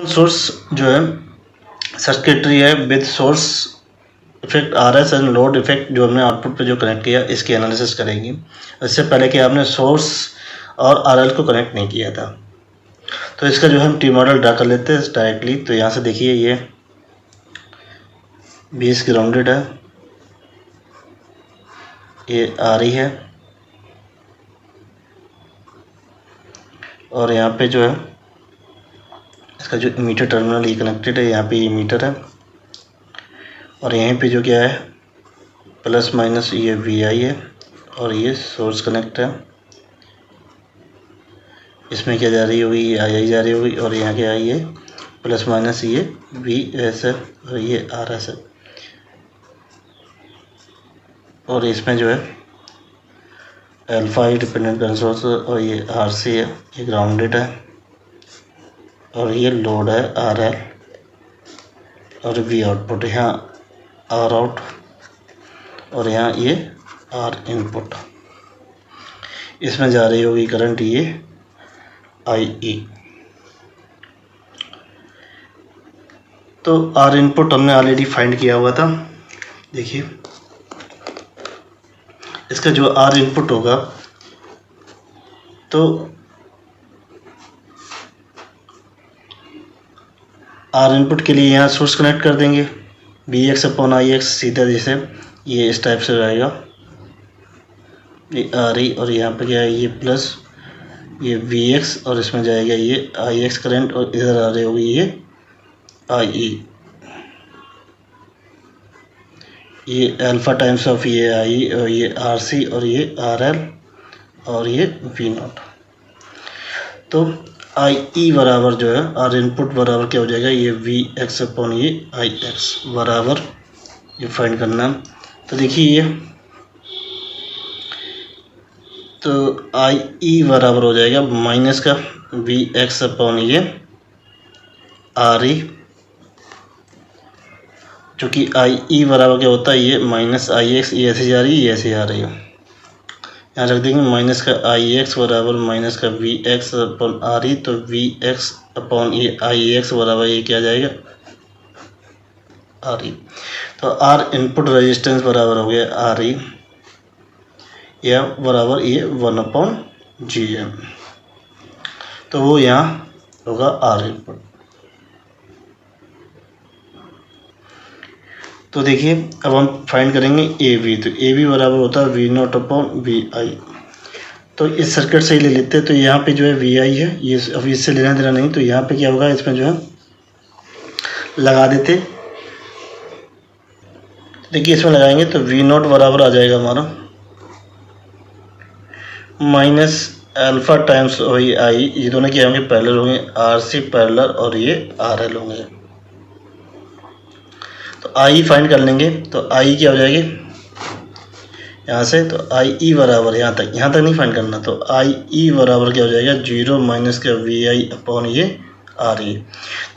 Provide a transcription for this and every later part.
Source जो है circuitry है with source effect RS and load effect जो हमने आउटपुट पे जो कनेक्ट किया इसकी एनालिसिस करेंगे। इससे पहले कि आपने सोर्स और RL को कनेक्ट नहीं किया था, तो इसका जो है हम टी मॉडल ड्रा कर लेते हैं डायरेक्टली। तो यहाँ से देखिए ये बेस ग्राउंडेड है, ये RE है और यहाँ पे जो है इसका जो मीटर टर्मिनल ये कनेक्टेड है, यहाँ पे ये मीटर है और यहीं पे जो क्या है प्लस माइनस ये VI है और ये सोर्स कनेक्ट है। इसमें क्या जा रही होगी, ये II जा रही होगी और यहाँ क्या है ये प्लस माइनस ये VS है और ये RS है और इसमें जो है अल्फा डिपेंडेंट करंट सोर्स और ये RC है, ये ग्राउंडेड है और ये लोड है RL और V आउटपुट, यहाँ R आउट और यहाँ ये R इनपुट। इसमें जा रही होगी करंट ये IE। तो R इनपुट हमने ऑलरेडी फाइंड किया हुआ था। देखिए इसका जो R इनपुट होगा तो R इनपुट के लिए यहाँ सोर्स कनेक्ट कर देंगे VX/IX सीधा, जैसे ये इस टाइप से आएगा, ये RE और यहाँ पे क्या है ये प्लस ये VX और इसमें जाएगा ये IX करंट और इधर आ रही होगी ये IE। ये अल्फा टाइम्स ऑफ ये IE और ये RC और ये RL और ये V0। तो IE बराबर जो है R इनपुट बराबर क्या हो जाएगा, ये VX/ ये IX बराबर ये फाइंड करना। तो देखिए ये तो IE बराबर हो जाएगा माइनस का VX/ ये RE, चूँकि IE बराबर क्या होता है ये माइनस IX, ये ऐसे जा रही है ये ऐसे आ रही है, यहाँ रख देंगे माइनस का IX बराबर माइनस का VX/RE। तो VX/ ये IX बराबर ये क्या जाएगा RE। तो R इनपुट रेजिस्टेंस बराबर हो गया RE या बराबर ये 1/GM, तो वो यहाँ होगा R इनपुट। तो देखिए अब हम फाइंड करेंगे AB। तो AB बराबर होता है V0/VI। तो इस सर्किट से ही ले लेते हैं। तो यहाँ पे जो है VI है, ये अभी इससे लेना देना नहीं, तो यहाँ पे क्या होगा इसमें जो है लगा देते। देखिए इसमें लगाएंगे तो V0 बराबर आ जाएगा हमारा माइनस अल्फा टाइम्स वही I, ये दोनों क्या होंगे पैरेलल होंगे, RC पैरेलल और ये RL होंगे। तो I फाइंड कर लेंगे। तो I क्या हो जाएगी यहाँ से, तो IE बराबर यहाँ तक नहीं फाइंड करना, तो IE बराबर क्या हो जाएगा 0 माइनस का VI/ ये RE।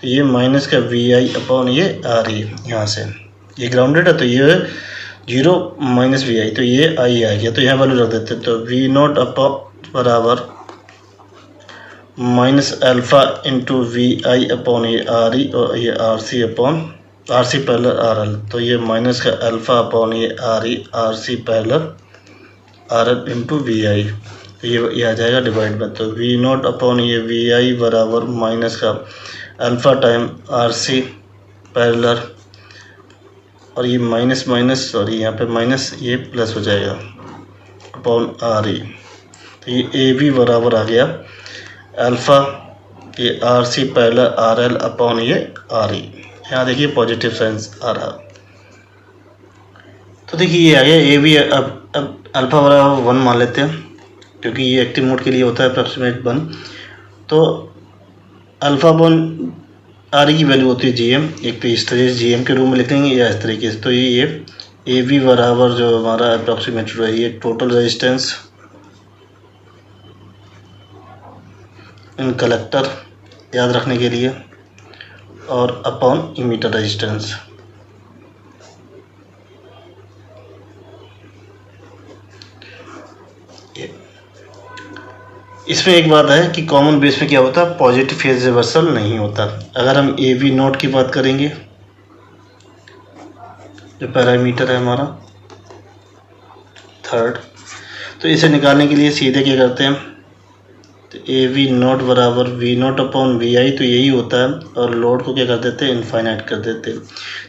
तो ये माइनस का VI/ ये RE, यहाँ से ये ग्राउंडेड है तो ये 0 माइनस VI, तो ये I आ गया। तो यहाँ वैल्यू रख देते, तो V0 बराबर माइनस अल्फा इंटू VI/ ये RE और ये RC पैरेलल RL। तो ये माइनस का अल्फा/ ये RE RC parallel RL into VI, तो ये आ जाएगा डिवाइड में। तो V0/ ये VI बराबर माइनस का अल्फा टाइम RC पैरेलल और ये माइनस माइनस सॉरी यहाँ पे माइनस ये प्लस हो जाएगा अपॉन RE। तो ये AB बराबर आ गया अल्फा ये RC पैरेलल RL अपॉन ये RE। यहाँ देखिए पॉजिटिव साइंस आ रहा। तो देखिए ये आ गया AB। अब अल्फा बराबर 1 मान लेते हैं क्योंकि ये एक्टिव मोड के लिए होता है अप्रॉक्सीमेट 1। तो अल्फा अपॉन RE की वैल्यू होती है GM, एक तो इस तरह से GM के रूप में लिखेंगे या इस तरीके से। तो ये AB बराबर जो हमारा अप्रॉक्सीमेट है ये टोटल रेजिस्टेंस इन कलेक्टर याद रखने के लिए और अपॉन इमीटर रेजिस्टेंस। इसमें एक बात है कि कॉमन बेस में क्या होता है, पॉजिटिव फेज रिवर्सल नहीं होता। अगर हम ए वी नोट की बात करेंगे, जो पैरामीटर है हमारा थर्ड, तो इसे निकालने के लिए सीधे क्या करते हैं, तो ए वी नोट बराबर वी नोट अपॉन वी आई, तो यही होता है, और लोड को क्या कर देते हैं, इनफाइनाइट कर देते हैं।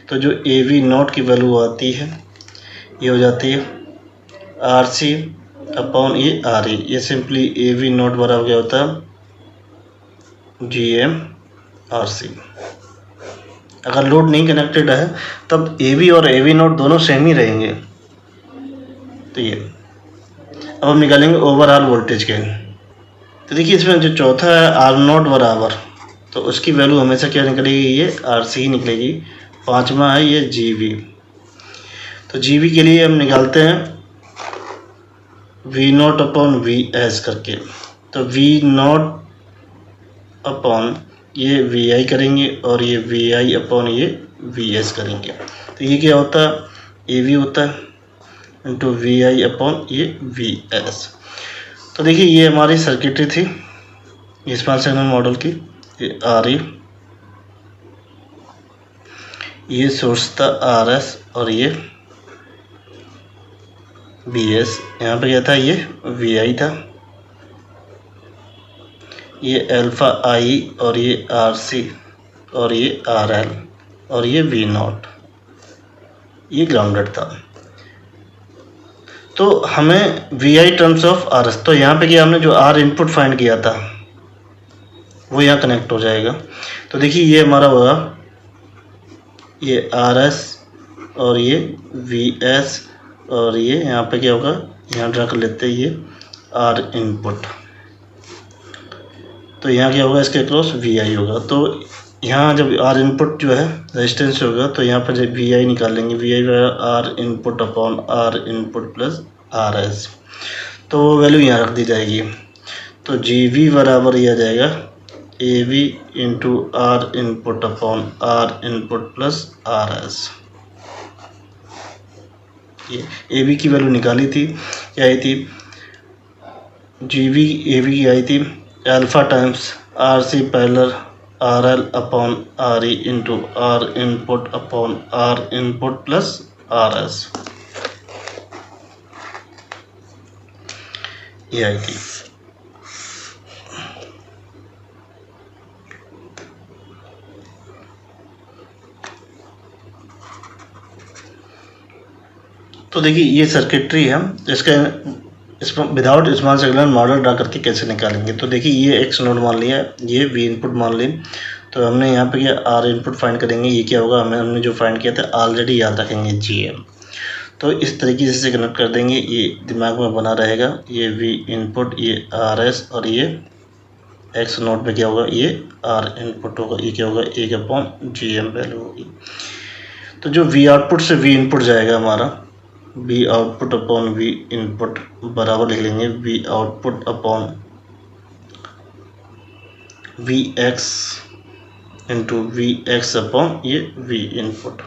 तो जो ए वी नोट की वैल्यू आती है ये हो जाती है आर सी अपॉन ये आर ई। ये सिंपली ए वी नोट बराबर क्या होता है, जी एम आर सी। अगर लोड नहीं कनेक्टेड है तब ए वी और ए वी नोट दोनों सेम ही रहेंगे। तो ये अब हम निकालेंगे ओवरऑल वोल्टेज गेन। तो देखिए इसमें जो चौथा है आर नोट बराबर, तो उसकी वैल्यू हमेशा क्या निकलेगी, ये आर सी ही निकलेगी। पांचवा है ये जी वी। तो जी वी के लिए हम निकालते हैं V naught upon V S करके। तो वी नोट अपॉन ये वी आई करेंगे और ये वी आई अपॉन ये वी एस करेंगे। तो ये क्या होता है, ए वी होता है इंटू वी आई अपॉन ये वी एस। तो देखिए ये हमारी सर्किटरी थी स्मॉल सिग्नल मॉडल की। ये आर ई, ये सोर्स था आर एस, और ये बी एस। यहाँ पे क्या था, ये वी आई था, ये अल्फा आई, और ये आर सी, और ये आर एल, और ये वी नॉट, ये ग्राउंडेड था। तो हमें V I terms of R S, तो यहाँ पे क्या हमने जो आर इनपुट फाइंड किया था वो यहाँ कनेक्ट हो जाएगा। तो देखिए ये हमारा होगा ये आर एस और ये वी एस, और ये यहाँ पे क्या होगा, यहाँ ड्रा कर लेते हैं ये आर इनपुट। तो यहाँ क्या होगा, इसके क्रॉस वी आई होगा। तो यहाँ जब आर इनपुट जो है रेजिस्टेंस होगा, तो यहाँ पर जब वी आई निकाल लेंगे, V I R input upon R input plus R S, तो वो वैल्यू यहाँ रख दी जाएगी। तो जी वी बराबर ये आ जाएगा A V into R input upon R input plus R S. ये ए वी की वैल्यू निकाली थी, क्या आई थी, जी वी ए वी की आई थी alpha times R C parallel R L upon R E into R input upon R input plus R S, ये I थी। तो देखिए ये सर्किटरी है, इसमें without small signal model draw करके कैसे निकालेंगे। तो देखिए ये एक्स नोड मान लिया, ये वी इनपुट मान ली, तो हमने यहाँ पे क्या आर इनपुट फाइंड करेंगे। ये क्या होगा, हमने जो फाइंड किया था ऑलरेडी याद रखेंगे जी एम। तो इस तरीके से कनेक्ट कर देंगे, ये दिमाग में बना रहेगा। ये वी इनपुट, ये आर एस, और ये एक्स नोड में क्या होगा, ये आर इनपुट होगा। ये क्या होगा, 1/GM वैल्यू होगी। तो जो वी आउटपुट से वी इनपुट जाएगा हमारा, V output upon V input बराबर लिख लेंगे V output upon V X into V X upon ये वी इनपुट।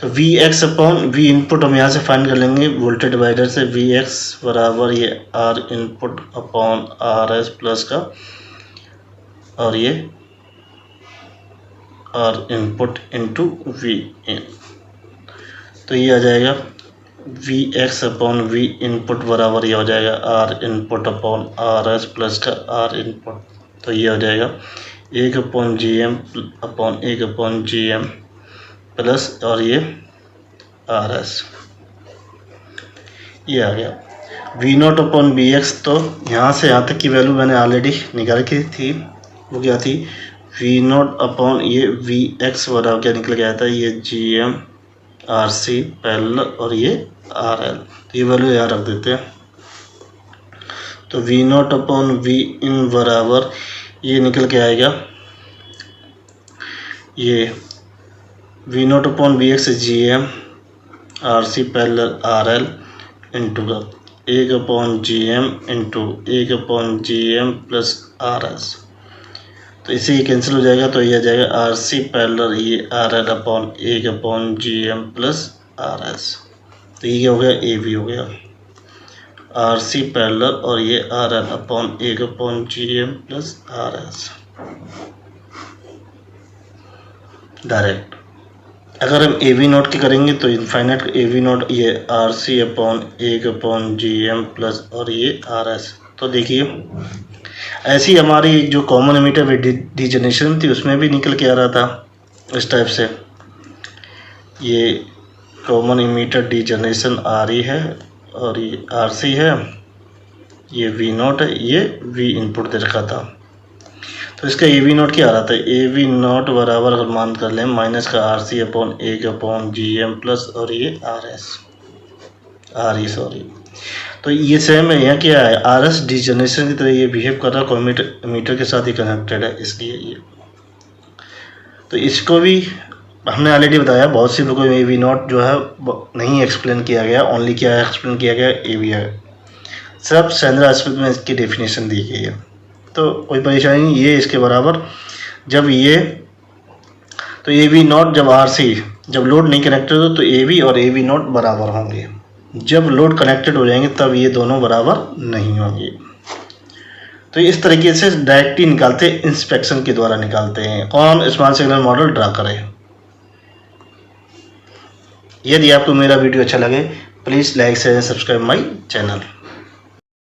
तो V X upon V input हम यहाँ से फाइंड कर लेंगे वोल्टेज डिवाइडर से। वी एक्स बराबर ये R input upon R S plus का, और ये R input into V in. तो ये आ जाएगा V X upon V input बराबर ये हो जाएगा R input upon R S plus का आर इनपुट। तो ये हो जाएगा 1/GM अपॉन 1/GM प्लस, और ये आर एस, ये आ गया V naught upon B X. तो यहाँ से यहाँ तक की वैल्यू मैंने ऑलरेडी निकाल की थी, वो क्या थी, वी नॉट अपॉन ये वी एक्स बराबर क्या निकल गया था, ये G M R C parallel, और ये आर एल। तो ये वैल्यू यहाँ रख देते हैं। तो V naught upon V in बराबर ये निकल के आएगा, ये V naught upon V X G M R C parallel R L into का 1/GM into 1/GM plus R S. तो इसे ये कैंसिल हो जाएगा, तो ये आ जाएगा आर सी पैरेलल ये R L upon 1/GM plus R S. तो ये क्या हो गया, ए वी हो गया आर सी पैरेलल और ये R L upon 1/GM plus R S direct. अगर हम ए वी नोट की करेंगे तो इनफाइनाइट ए वी नोट ये R C upon 1/GM plus और ये आर एस। तो देखिए ऐसी हमारी जो कॉमन एमिटर डिजनरेशन थी उसमें भी निकल के आ रहा था इस टाइप से। ये कॉमन एमिटर डिजनरेशन आ रही है और ये आर सी है, ये वी नोट है, ये वी इनपुट दे रखा था। तो इसका ए वी नोट क्या आ रहा था, ए वी नोट बराबर अगर मान कर लें माइनस का are C upon 1/GM plus और ये R S R E sorry. तो ये सेम है, यहाँ क्या है आर एस डिजनरेशन की तरह ये बिहेव कर रहा है, कॉमन एमिटर के साथ ही कनेक्टेड है इसलिए ये। तो इसको भी हमने ऑलरेडी बताया, बहुत सी लोगों में ए वी नॉट जो है नहीं एक्सप्लेन किया गया, ओनली क्या एक्सप्लेन किया गया ए वी है। सब सेंद्रा एस्पेक्ट में इसकी डेफिनेशन दी गई है, तो कोई परेशानी नहीं। ये इसके बराबर जब ये तो ए वी नॉट जब आर सी जब लोड नहीं कनेक्टेड हो तो ए वी और ए वी नॉट बराबर होंगे, जब लोड कनेक्टेड हो जाएंगे तब ये दोनों बराबर नहीं होंगे। तो इस तरीके से डायरेक्टली निकालते हैं, इंस्पेक्शन के द्वारा निकालते हैं। कौन स्मॉल सिग्नल मॉडल ड्रा करे। यदि आपको मेरा वीडियो अच्छा लगे please like share subscribe my channel.